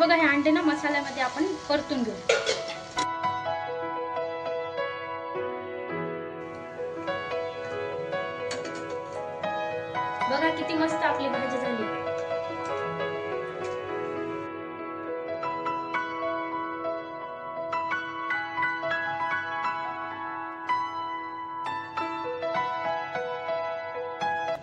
बघा हे अंडे ना मसाल्यामध्ये आपण परतून घेऊ। बघा किती मस्त आपली भाजी झाली।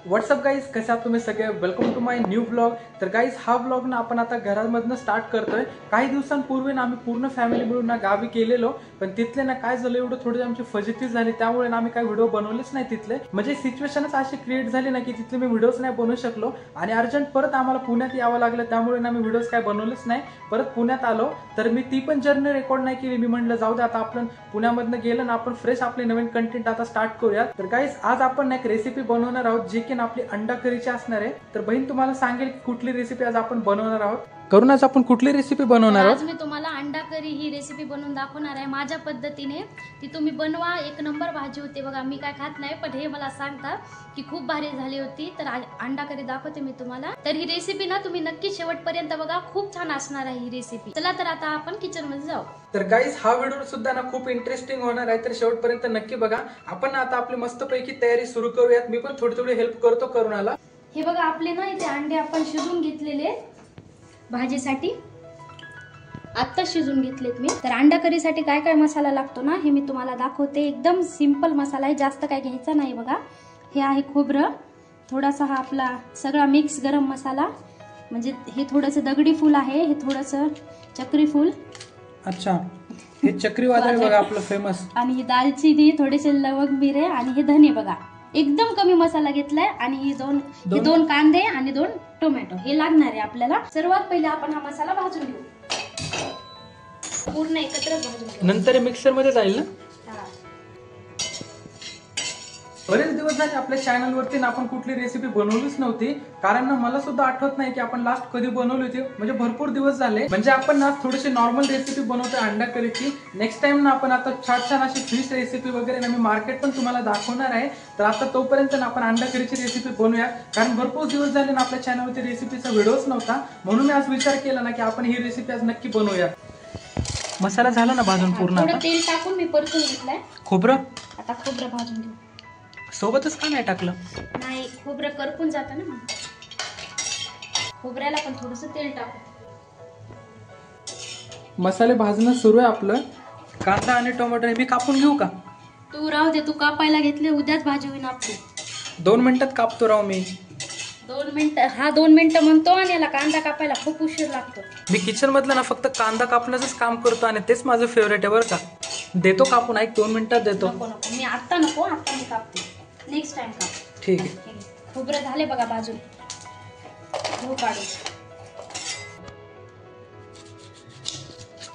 व्हॉट्सअप गाईज, कसे आहात तुम्ही सगळे? Welcome to my new blog. तर गाईज हा ब्लॉग ना आपण आता घरामधनं स्टार्ट करतोय। काही दिवसांपूर्वी ना आम्ही पूर्ण फॅमिली मिळून ना गावी गेलेलो, पण तिथले ना काय झालं एवढं थोडी आमची फजिती झाली, त्यामुळे ना आम्ही काही व्हिडिओ बनवलेच नाही तिथले। म्हणजे सिच्युएशनच अशी क्रिएट झाली ना की तिथले मी व्हिडिओज नाही बनवू शकलो आणि अर्जंट परत आम्हाला पुण्यात यावं लागलं, त्यामुळे ना मी व्हिडिओज काय बनवलेच नाही। परत पुण्यात आलो तर मी ती पण जर्नी रेकॉर्ड नाही केली। मी म्हटलं जाऊ दे, आता आपण पुण्यामधनं गेलं ना आपण फ्रेश आपले नवीन कंटेंट आता स्टार्ट करूया। तर गाईज आज आपण एक रेसिपी बनवणार आहोत जी की आपली अंडा करीची असणार आहे। तर बहीण तुम्हाला सांगेल की कुठली रेसिपी आज आपण बनवणार आहोत। करून आज आपण कुठली रेसिपी बनवणार आहोत? आज मी तुम्हाला अंडा करी ही रेसिपी बनवून दाखवणार आहे माझ्या पद्धतीने। ती तुम्ही बनवा, एक नंबर भाजी होते बघा। मी काय खात नाही, पण हे मला सांगतात की खूप भारी झाली होती। तर अंडा करी दाखवते मी तुम्हाला। तर ही रेसिपी ना तुम्ही नक्की शेवटपर्यंत बघा, खूप छान असणार आहे ही रेसिपी। चला तर आता आपण किचन मध्ये जाऊ। तर गाईज हा व्हिडिओ सुद्धा ना खूप इंटरेस्टिंग होणार आहे, तर शेवटपर्यंत नक्की बघा। आपण आता आपली मस्तपैकी तयारी सुरू करूयात। मी पण थोडी थोडी हेल्प करतो करुणाला। हे बघा आपले ना इथे अंडे आपण शिजून घेतलेले भाजीसाठी, आता शिजून घेतलेत मी। तर अंडा करीसाठी काय काय मसाला लागतो ना हे मी तुम्हाला दाखवते। एकदम सिंपल मसाला आहे, जास्त काय घ्यायचा नाही बघा। हे आहे खोबरं, थोडासा हा आपला सगळा मिक्स गरम मसाला, म्हणजे हे थोडंसं दगडी फूल आहे, हे थोडंसं चक्री फूल। अच्छा, हे चक्री वादळ बघा आपलं फेमस। आणि ही दालचिनी, थोडेसे लवंग मिरे आणि हे धने बघा। एकदम कमी मसाला घेतलाय आणि हे दोन कांदे आणि 2 टोमॅटो हे लागणार आहे आपल्याला। सर्वात पहिले आपण हा मसाला भाजून घेऊ, पूर्ण एकत्र भाजून घेऊ, नंतर मिक्सर मध्ये जाईल ना। बरेच दिवस झाले आपल्या चॅनल वरती ना आपण कुठली रेसिपी बनवलीच नव्हती, कारण ना मला सुद्धा आठवत नाही की आपण लास्ट कधी बनवली होती। म्हणजे भरपूर दिवस झाले। म्हणजे आपण ना थोडीशी नॉर्मल रेसिपी बनवतोय अंडा करीची। नेक्स्ट टाइम ना आपण आता छान अशी फिश रेसिपी वगैरे ना मी मार्केट पण तुम्हाला दाखवणार आहे। तर आता तोपर्यंत ना आपण अंडा करीची रेसिपी बनवूया, कारण भरपूर दिवस झाले ना आपल्या चॅनलवरती रेसिपीचा व्हिडिओच नव्हता। म्हणून मी आज विचार केला ना की आपण ही रेसिपी आज नक्की बनवूया। मसाला झाला ना भाजून पूर्ण, थोडं तेल टाकून मी परतून घेतलंय खोबरं। आता खोबरं भाजून घेऊ। सोबतच का नाही टाकलं? नाही, खोबरं करपून जातं ना, खोबऱ्याला पण थोडस तेल टाकू। मसाले भाजणं सुरू आहे आपलं। कांदा आणि टोमॅटो मी कापून घेऊ का? तू राहू दे, तू कापायला घेतले, उद्याच भाजी होईल आपली। 2 मिनिटात कापतो राव मी। 2 मिनिटं? हा 2 मिनिटं म्हणतो आणि याला कांदा कापायला खूप उशीर लागतो। मी किचन मधलं ना फक्त कांदा कापण्याचंच काम करतो आणि तेच माझं फेवरेट आहे बरं का। देतो कापून, 2 मिनिटात देतो। नको नको, मी आता नको, आता मी कापते, नेक्स्ट टाइम काप। ठीक आहे। खोबरं झाले बघा भाजून, धू काढू।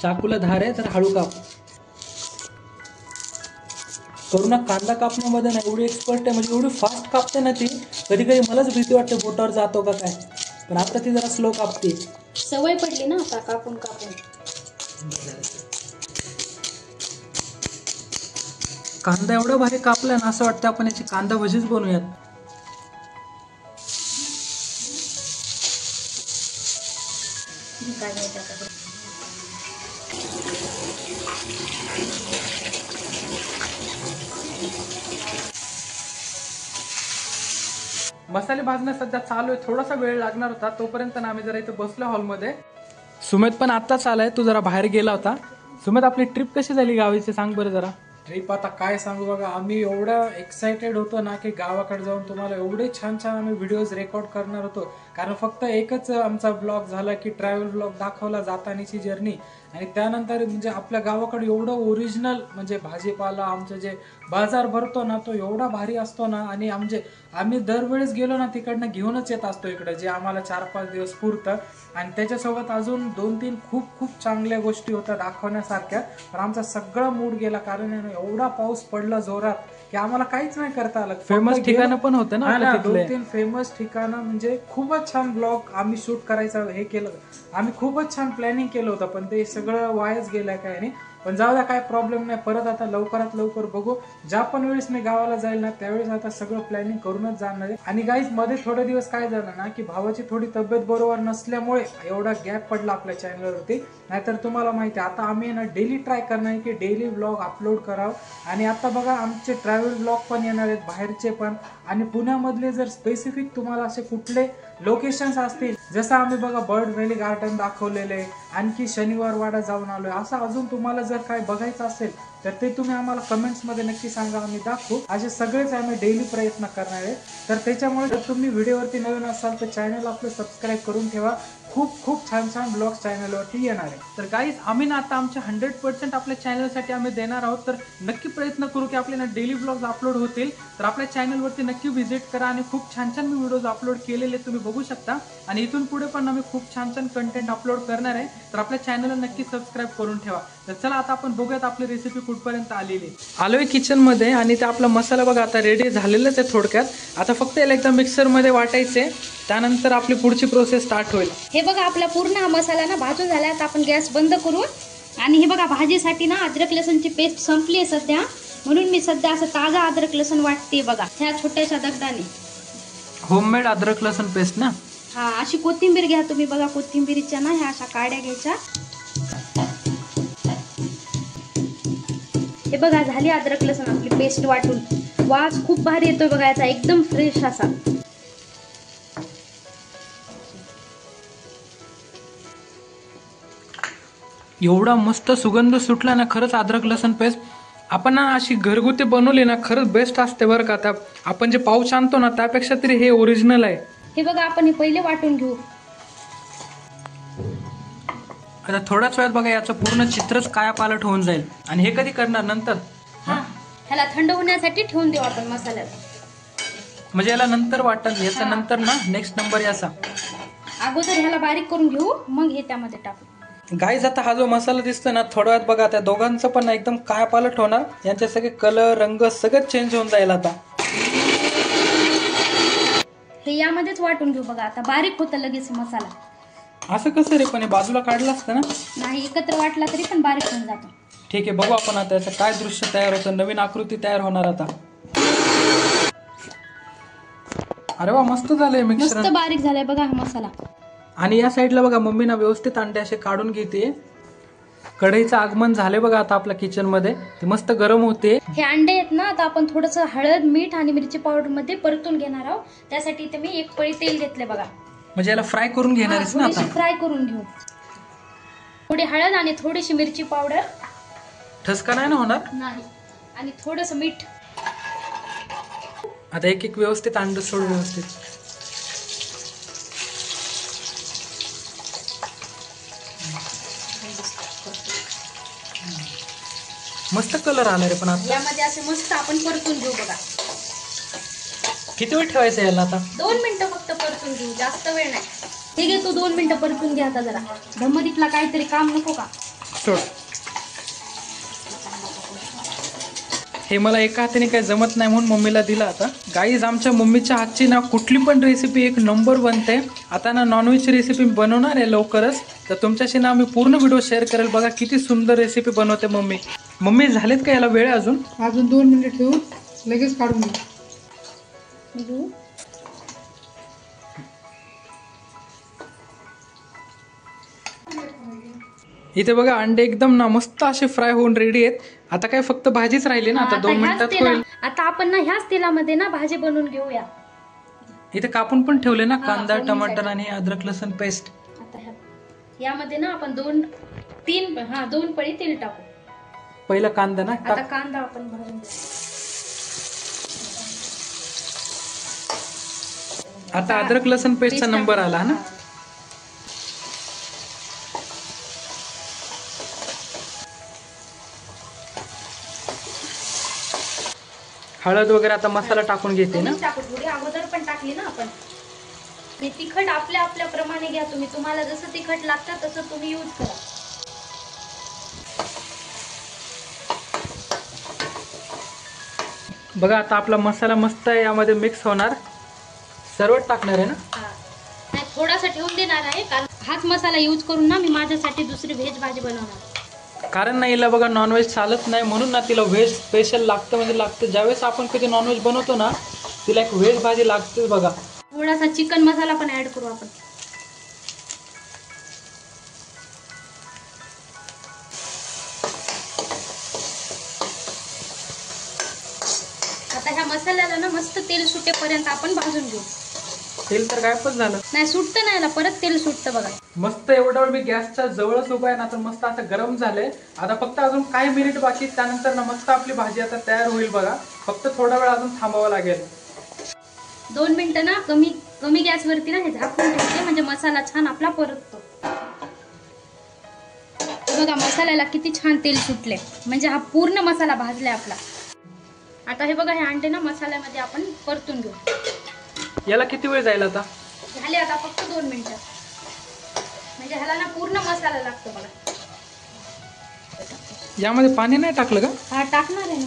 चाकूला धार आहे तर हळू काप करू ना। कांदा कापण्यामध्ये ना एवढी एक्सपर्ट आहे, म्हणजे एवढी फास्ट कापते ना ती, कधी कधी मलाच भीती वाटते बोटावर जातो का काय, पण आता ती जरा स्लो कापते। सवय पडली ना आता कापून कापून। कांदा एवढा भारी कापलाय ना, असं वाटतं आपण याची कांदा भजीच बनवूयात। मसाले भाजणं सध्या चालू आहे, थोडासा वेळ लागणार होता। तोपर्यंत ना आम्ही जरा इथे बसलो हॉलमध्ये। सुमित पण आत्ताच आलाय, तू जरा बाहेर गेला होता। सुमित, आपली ट्रिप कशी झाली गावीची, सांग बरं जरा। ट्रिप आता काय सांगू बघा, आम्ही एवढं एक्साइटेड होतो ना की गावाकडे जाऊन तुम्हाला एवढे छान आम्ही व्हिडिओज रेकॉर्ड करणार होतो। कारण फक्त एकच आमचा ब्लॉग झाला की ट्रॅव्हल ब्लॉग दाखवला, जातानीची जर्नी, आणि त्यानंतर म्हणजे आपल्या गावाकडे एवढं ओरिजिनल म्हणजे भाजीपाला आमचं जे बाजार भरतो ना तो एवढा भारी असतो ना। आणि आम्ही दरवेळेस गेलो ना तिकडनं घेऊनच येत असतो इकडे, जे आम्हाला 4-5 दिवस पुरतं। आणि त्याच्यासोबत अजून 2-3 खूप चांगल्या गोष्टी होत्या दाखवण्यासारख्या, पण आमचा सगळा मूड गेला, कारण एवढा पाऊस पडला जोरात की आम्हाला काहीच नाही करता आलं। फेमस ठिकाणं पण होतं ना 2-3 फेमस ठिकाणं, म्हणजे खूपच छान ब्लॉग आम्ही शूट करायचं हे केलं। आम्ही खूपच छान प्लॅनिंग केलं होतं, पण ते सगळं वायाच गेलं काय नाही। पण जाऊ द्या, काय प्रॉब्लेम नाही. परत आता लवकरात लवकर बघू. ज्या पण वेळेस मी गावाला जाईल ना त्यावेळेस आता सगळं प्लॅनिंग करूनच जाणार आहे. आणि गाईज मध्ये थोडे दिवस काय झालं ना की भावाची थोडी तब्येत बरोबर नसल्यामुळे एवढा गॅप पडला आपल्या चॅनलवरती. नाहीतर तुम्हाला माहिती आहे आता आम्ही ना डेली ट्राय करणार आहे की डेली व्लॉग अपलोड करावं. आणि आता बघा आमचे ट्रॅव्हल व्लॉग पण येणार आहेत, बाहेरचे पण. आणि पुण्यामधले जर स्पेसिफिक तुम्हाला असे कुठले लोकेशन्स असतील, जसं आम्ही बघा बर्ड व्हॅली गार्डन दाखवलेले, आणखी शनिवार वाडा जाऊन आलोय, असं अजून तुम्हाला जर काय बघायचं असेल तर ते तुम्ही आम्हाला कमेंट्समध्ये नक्की सांगा, आम्ही दाखवू. असे सगळेच आम्ही डेली प्रयत्न करणार आहे. तर त्याच्यामुळे जर तुम्ही व्हिडिओवरती नवीन असाल तर चॅनल आपलं सबस्क्राईब करून ठेवा. खूप खूप छान छान ब्लॉग्स चॅनलवरती येणार आहे. तर गाईज आम्ही ना आता आमच्या 100% आपल्या चॅनलसाठी आम्ही देणार आहोत. तर नक्की प्रयत्न करू की आपल्याला डेली ब्लॉग्स अपलोड होतील. तर आपल्या चॅनलवरती नक्की व्हिजिट करा. आणि खूप छान छान मी व्हिडिओज अपलोड केलेले तुम्ही बघू शकता. आणि इथून पुढे पण आम्ही खूप छान छान कंटेंट अपलोड करणार आहे. तर आपल्या चॅनलला नक्की सबस्क्राईब करून ठेवा. तर चला आता आपण बघूयात आपली रेसिपी कुठपर्यंत आलेली आहे. आलोय किचनमध्ये आणि ते आपला मसाला बघा आता रेडी झालेलाच आहे थोडक्यात. आता फक्त याला एकदा मिक्सरमध्ये वाटायचे, त्यानंतर आपली पुढची प्रोसेस स्टार्ट होईल. हे बघा आपला पूर्ण हा मसाला ना भाजून झाला. आता आपण गॅस बंद करून, आणि हे बघा भाजीसाठी ना अद्रक लसूणची पेस्ट संपली आहे सध्या, म्हणून मी सध्या असं ताजा अद्रक लसूण वाटते बघा ह्या छोट्याशा दगडाने. होममेड अद्रक लसूण पेस्ट ना. हा, अशी कोथिंबीर घ्या तुम्ही बघा, कोथिंबीरीच्या ना ह्या अशा काड्या घ्यायच्या. हे बघा झाली अद्रक लसूण आपली पेस्ट वाटून. वास खूप भारी येतोय बघा याचा, एकदम फ्रेश असा. एवढा मस्त सुगंध सुटला ना, खरंच अद्रक लसूण पेस्ट आपण ना अशी घरगुती बनवली ना खरंच बेस्ट असते बरं का. त्या आपण जे पाऊच आणतो ना त्यापेक्षा तरी हे ओरिजिनल आहे. हे बघा आपण हे पहिले वाटून घेऊ. आता थोड्याच वेळात बघा याचं पूर्ण चित्रच कायापालट होऊन जाईल. आणि हे कधी करणार? नंतर. ह्याला थंड होण्यासाठी ठेवून देऊ आपण मसाल्याला. म्हणजे याला नंतर वाटत, याचा नंतर ना नेक्स्ट नंबर याचा. अगोदर ह्याला बारीक करून घेऊ, मग हे त्यामध्ये टाकू. गाईज आता हा जो मसाला दिसतोय ना थोड्या वेळात बघा त्या दोघांचं पण एकदम कायापालट होणार. यांचे सगळे कलर रंग सगळं चेंज होऊन जाईल. आता हे यामध्येच वाटून घेऊ बघा. आता बारीक होतं लगेच मसाला. असं कसं रे? पण हे बाजूला काढलं असतं ना. नाही, एकत्र वाटला तरी पण बारीक होऊन जातो. ठीक आहे, बघू आपण आता याचं काय दृश्य तयार होतं, नवीन आकृती तयार होणार आता. अरे वा, मस्त झालंय मिक्सर, मस्त बारीक झालाय बघा हा मसाला. आणि या साईडला बघा मम्मी ना व्यवस्थित अंडे असे काढून घेते. कढईचं आगमन झाले बघा आता आपल्या किचन मध्ये, ते मस्त गरम होते. हे अंडे आहेत ना, आता आपण थोडस हळद मीठ आणि मिरची पावडर मध्ये परतून घेणार आहोत. त्यासाठी इथे मी 1 पळी तेल घेतले बघा. म्हणजे याला फ्राय करून घेणार आहेस ना आता? फ्राय करून घेऊ. थोडी हळद आणि थोडीशी मिरची पावडर. ठसका नाही ना होणार? नाही. आणि थोडस मीठ. आता एक एक व्यवस्थित अंड सोड व्यवस्थित. मस्त कलर आला रे. पण आता यामध्ये असे मस्त आपण परतून घेऊ बघा. किती वेळ ठेवायचं याला आता? 2 मिनिटं फक्त परतून घेऊ, जास्त वेळ नाही. ठीक आहे, तू 2 मिनिटं परतून घ्या आता जरा. धम्मदीतला काहीतरी काम नको का? सोड. हे मला एका हाताने काही जमत नाही म्हणून मम्मीला दिला. आता गाईज आमच्या मम्मीच्या हातची ना कुठली पण रेसिपी 1 नंबर बनते. आता ना नॉनव्हेजची रेसिपी बनवणार आहे लवकरच, तर तुमच्याशी ना मी पूर्ण व्हिडिओ शेअर करेल. बघा किती सुंदर रेसिपी बनवते मम्मी. मम्मी झालेत का याला वेळ? अजून 2 मिनिट ठेवून लगेच काढून घेऊ. इथे बघा अंडे एकदम ना मस्त असे फ्राय होऊन रेडी आहेत. आता काय फक्त भाजीच राहिली ना, आता 2 मिनिटात होईल. आता आपण ना ह्याच तेलामध्ये ना भाजी बनवून घेऊया. इथे कापून पण ठेवले ना कांदा टमाटर आणि अद्रक लसूण पेस्ट. आता यामध्ये ना आपण 2 पळी तेल टाकू. पहिला कांदा ना आता कांदा आपण भाजून घेऊ. आता अद्रक लसूण पेस्टचा नंबर आला ना. हळद वगैरे आता मसाला टाकून घेते ना. थोडी अगोदर पण टाकली ना आपण. तिखट आपल्या आपल्या प्रमाणे घ्या तुम्ही. तुम्हाला जसं तिखट लागतं तसं तुम्ही यूज करा. बघा आता आपला मसाला मस्त यामध्ये मिक्स होणार. सर्व टाकणार आहे ना? नाही, थोडासा ठेवून देणार आहे, कारण हाच मसाला यूज करून ना मी माझ्यासाठी दुसरी व्हेज भाजी बनवणार. कारण ना हिला बघा नॉनव्हेज चालत नाही, म्हणून ना तिला व्हेज स्पेशल लागतं म्हणजे लागतं. ज्यावेळेस आपण कधी नॉनव्हेज बनवतो ना तिला एक व्हेज भाजी लागते बघा. थोडासा चिकन मसाला पण ऍड करू आपण. आता ह्या मसाल्याला ना मस्त तेल सुटेपर्यंत आपण भाजून घेऊ. तेल तर गायबच झालं. नाही सुटतं नाही, याला परत तेल सुटतं बघा. मस्त एवढा वेळ मी गॅसच्या जवळच उभा आहे ना, तर मस्त आता गरम झालंय. आता फक्त अजून काही मिनिट बाकी, त्यानंतर ना मस्त आपली भाजी आता तयार होईल बघा. फक्त थोडा वेळ अजून थांबावं लागेल. 2 मिनिटं ना कमी गॅसवरती ना हे झाकून ठेवते, म्हणजे मसाला छान आपला परततो. बघा मसाल्याला किती छान तेल सुटले, म्हणजे हा पूर्ण मसाला भाजलाय आपला. आता हे बघा हे अंडे ना मसाल्यामध्ये आपण परतून घेऊ. याला किती वेळ जाईल आता? झाले आता फक्त 2 मिनिटं, म्हणजे ह्याला ना पूर्ण मसाला लागतो बघा. यामध्ये पाणी नाही टाकलं का? हा टाकणार आहे ना.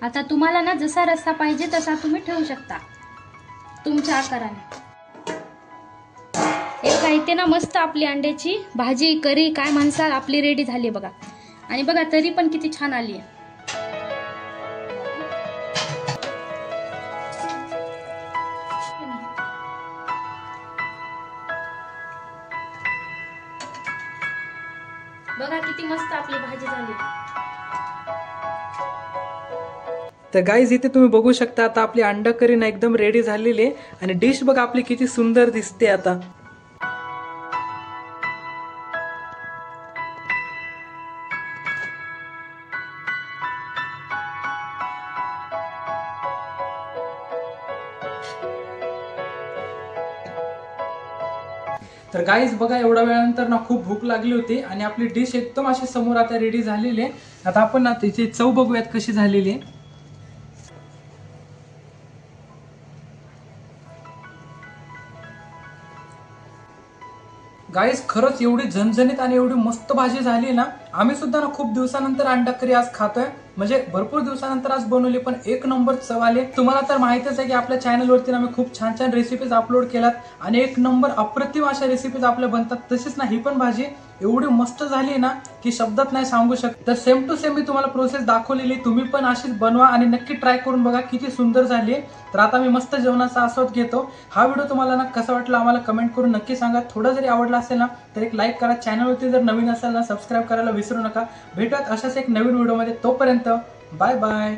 आता तुम्हाला ना जसा रस्सा पाहिजे तसा तुम्ही ठेवू शकता तुमच्या आकाराने. एका इथे ना मस्त आपली अंड्याची भाजी करी काय म्हणसाल आपली रेडी झाली बघा. आणि बघा तरी पण किती छान आली आहे. बघा किती मस्त आपली भाजी झाली. तर गाईज इथे तुम्ही बघू शकता आता आपली अंडा करी ना एकदम रेडी झालेली आहे. आणि डिश बघा आपली किती सुंदर दिसते आता. तर गाईज बघा एवढ्या वेळानंतर ना खूप भूक लागली होती आणि आपली डिश एकदम अशी समोर आता रेडी झालेली आहे. आता आपण ना त्याची चव बघूयात कशी झालेली आहे. गाईज खरंच एवढी झणझणीत आणि एवढी मस्त भाजी झाली ना. आम्ही सुद्धा ना खूप दिवसानंतर अंडा करी आज खातोय, म्हणजे भरपूर दिवसानंतर आज बनवली, पण एक नंबर चव आली. तुम्हाला तर माहितीच आहे की आपल्या चॅनलवरती आम्ही खूप छान छान रेसिपीज अपलोड केल्यात आणि एक नंबर अप्रतिम अशा रेसिपीज आपल्या बनतात. तशीच ना ही पण भाजी एवढी मस्त झाली ना की शब्दात नाही सांगू शकत. तर सेम टू सेम मी तुम्हाला प्रोसेस दाखवलेली, तुम्ही पण अशीच बनवा आणि नक्की ट्राय करून बघा किती सुंदर झाली. तर आता मी मस्त जेवणाचा आस्वाद घेतो. हा व्हिडिओ तुम्हाला ना कसा वाटला आम्हाला कमेंट करून नक्की सांगा. थोडा जरी आवडला असेल ना तर एक लाईक करा. चॅनलवरती जर नवीन असेल ना सबस्क्राईब करायला विसरू नका. भेटूयात अशाच एक नवीन व्हिडिओमध्ये. तोपर्यंत बाय बाय.